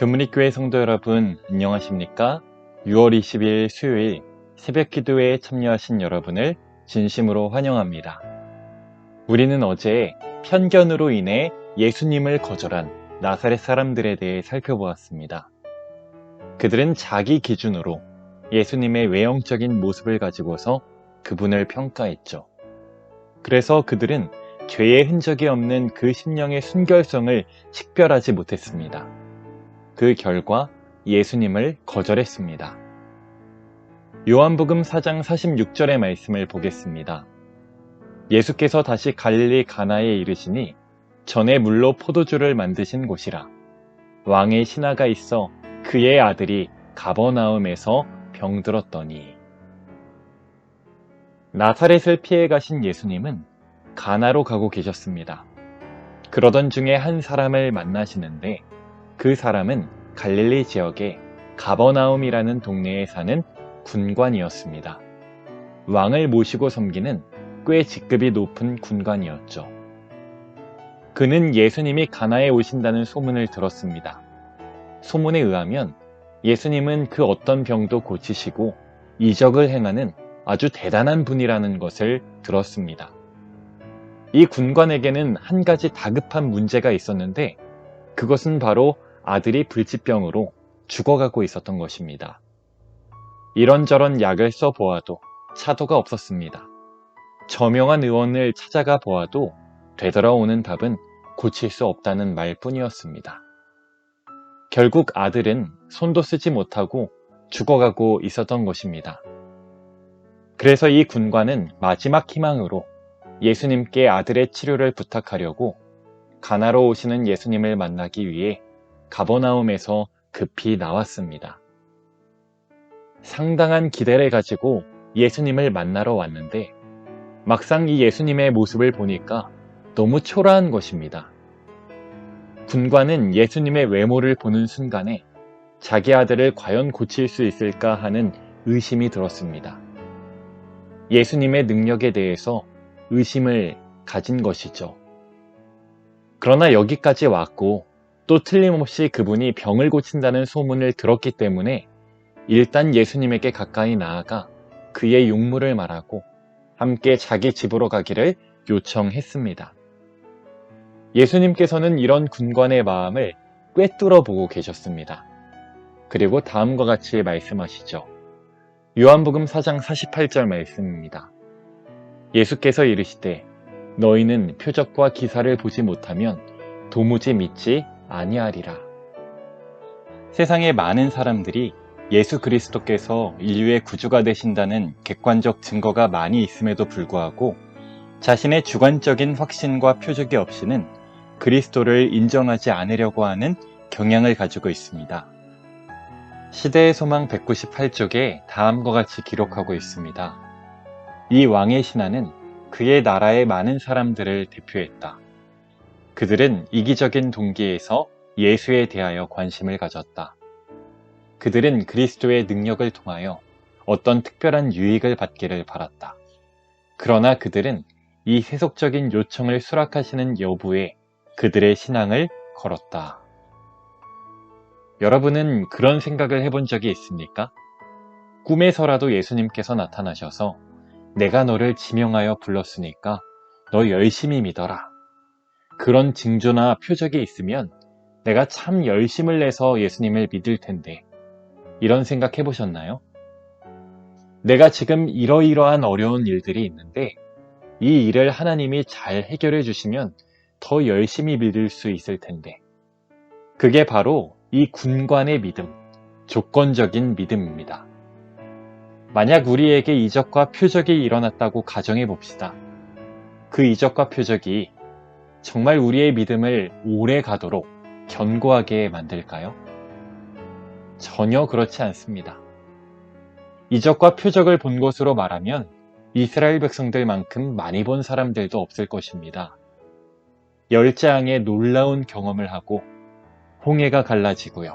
교문익교회 성도 여러분, 안녕하십니까? 6월 20일 수요일 새벽 기도회에 참여하신 여러분을 진심으로 환영합니다. 우리는 어제 편견으로 인해 예수님을 거절한 나사렛 사람들에 대해 살펴보았습니다. 그들은 자기 기준으로 예수님의 외형적인 모습을 가지고서 그분을 평가했죠. 그래서 그들은 죄의 흔적이 없는 그 심령의 순결성을 식별하지 못했습니다. 그 결과 예수님을 거절했습니다. 요한복음 4장 46절의 말씀을 보겠습니다. 예수께서 다시 갈릴리 가나에 이르시니 전에 물로 포도주를 만드신 곳이라. 왕의 신하가 있어 그의 아들이 가버나움에서 병들었더니. 나사렛을 피해 가신 예수님은 가나로 가고 계셨습니다. 그러던 중에 한 사람을 만나시는데 그 사람은 갈릴리 지역의 가버나움이라는 동네에 사는 군관이었습니다. 왕을 모시고 섬기는 꽤 직급이 높은 군관이었죠. 그는 예수님이 가나에 오신다는 소문을 들었습니다. 소문에 의하면 예수님은 그 어떤 병도 고치시고 이적을 행하는 아주 대단한 분이라는 것을 들었습니다. 이 군관에게는 한 가지 다급한 문제가 있었는데 그것은 바로 아들이 불치병으로 죽어가고 있었던 것입니다. 이런저런 약을 써보아도 차도가 없었습니다. 저명한 의원을 찾아가 보아도 되돌아오는 답은 고칠 수 없다는 말뿐이었습니다. 결국 아들은 손도 쓰지 못하고 죽어가고 있었던 것입니다. 그래서 이 군관은 마지막 희망으로 예수님께 아들의 치료를 부탁하려고 가나로 오시는 예수님을 만나기 위해 가버나움에서 급히 나왔습니다. 상당한 기대를 가지고 예수님을 만나러 왔는데 막상 이 예수님의 모습을 보니까 너무 초라한 것입니다. 군관은 예수님의 외모를 보는 순간에 자기 아들을 과연 고칠 수 있을까 하는 의심이 들었습니다. 예수님의 능력에 대해서 의심을 가진 것이죠. 그러나 여기까지 왔고 또 틀림없이 그분이 병을 고친다는 소문을 들었기 때문에 일단 예수님에게 가까이 나아가 그의 용무를 말하고 함께 자기 집으로 가기를 요청했습니다. 예수님께서는 이런 군관의 마음을 꿰뚫어 보고 계셨습니다. 그리고 다음과 같이 말씀하시죠. 요한복음 4장 48절 말씀입니다. 예수께서 이르시되 너희는 표적과 기사를 보지 못하면 도무지 믿지 아니하리라. 세상의 많은 사람들이 예수 그리스도께서 인류의 구주가 되신다는 객관적 증거가 많이 있음에도 불구하고 자신의 주관적인 확신과 표적이 없이는 그리스도를 인정하지 않으려고 하는 경향을 가지고 있습니다. 시대의 소망 198쪽에 다음과 같이 기록하고 있습니다. 이 왕의 신하는 그의 나라의 많은 사람들을 대표했다. 그들은 이기적인 동기에서 예수에 대하여 관심을 가졌다. 그들은 그리스도의 능력을 통하여 어떤 특별한 유익을 받기를 바랐다. 그러나 그들은 이 세속적인 요청을 수락하시는 여부에 그들의 신앙을 걸었다. 여러분은 그런 생각을 해본 적이 있습니까? 꿈에서라도 예수님께서 나타나셔서 내가 너를 지명하여 불렀으니까 너 열심히 믿어라. 그런 징조나 표적이 있으면 내가 참 열심을 내서 예수님을 믿을 텐데 이런 생각 해보셨나요? 내가 지금 이러이러한 어려운 일들이 있는데 이 일을 하나님이 잘 해결해 주시면 더 열심히 믿을 수 있을 텐데 그게 바로 이 군관의 믿음, 조건적인 믿음입니다. 만약 우리에게 이적과 표적이 일어났다고 가정해 봅시다. 그 이적과 표적이 정말 우리의 믿음을 오래 가도록 견고하게 만들까요? 전혀 그렇지 않습니다. 이적과 표적을 본 것으로 말하면 이스라엘 백성들만큼 많이 본 사람들도 없을 것입니다. 열재앙의 놀라운 경험을 하고 홍해가 갈라지고요.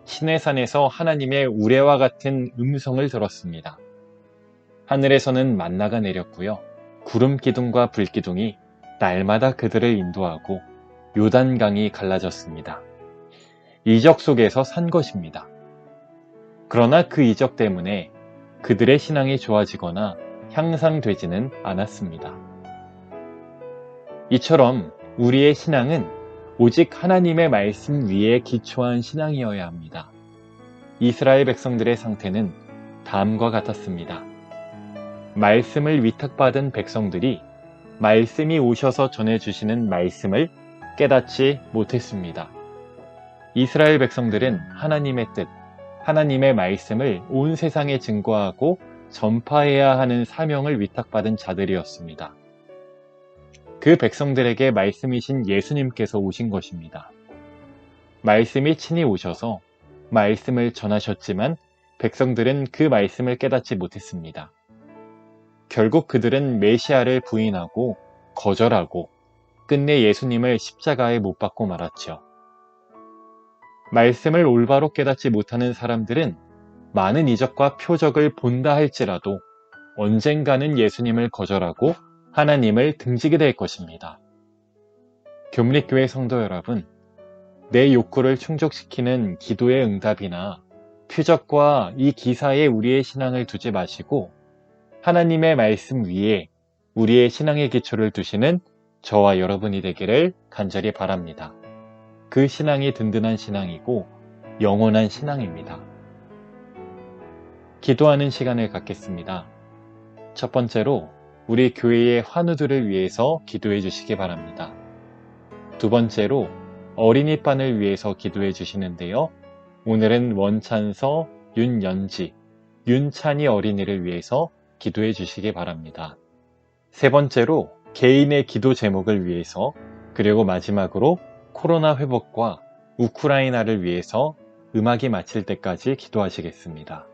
시내산에서 하나님의 우레와 같은 음성을 들었습니다. 하늘에서는 만나가 내렸고요. 구름 기둥과 불 기둥이 날마다 그들을 인도하고 요단강이 갈라졌습니다. 이적 속에서 산 것입니다. 그러나 그 이적 때문에 그들의 신앙이 좋아지거나 향상되지는 않았습니다. 이처럼 우리의 신앙은 오직 하나님의 말씀 위에 기초한 신앙이어야 합니다. 이스라엘 백성들의 상태는 다음과 같았습니다. 말씀을 위탁받은 백성들이 말씀이 오셔서 전해주시는 말씀을 깨닫지 못했습니다. 이스라엘 백성들은 하나님의 뜻, 하나님의 말씀을 온 세상에 증거하고 전파해야 하는 사명을 위탁받은 자들이었습니다. 그 백성들에게 말씀이신 예수님께서 오신 것입니다. 말씀이 친히 오셔서 말씀을 전하셨지만 백성들은 그 말씀을 깨닫지 못했습니다. 결국 그들은 메시아를 부인하고 거절하고 끝내 예수님을 십자가에 못 박고 말았죠. 말씀을 올바로 깨닫지 못하는 사람들은 많은 이적과 표적을 본다 할지라도 언젠가는 예수님을 거절하고 하나님을 등지게 될 것입니다. 교문리교회 성도 여러분, 내 욕구를 충족시키는 기도의 응답이나 표적과 이 기사에 우리의 신앙을 두지 마시고 하나님의 말씀 위에 우리의 신앙의 기초를 두시는 저와 여러분이 되기를 간절히 바랍니다. 그 신앙이 든든한 신앙이고 영원한 신앙입니다. 기도하는 시간을 갖겠습니다. 첫 번째로 우리 교회의 환우들을 위해서 기도해 주시기 바랍니다. 두 번째로 어린이반을 위해서 기도해 주시는데요. 오늘은 원찬서, 윤연지, 윤찬이 어린이를 위해서 기도해 주시기 바랍니다. 세 번째로 개인의 기도 제목을 위해서, 그리고 마지막으로 코로나 회복과 우크라이나를 위해서 음악이 마칠 때까지 기도하시겠습니다.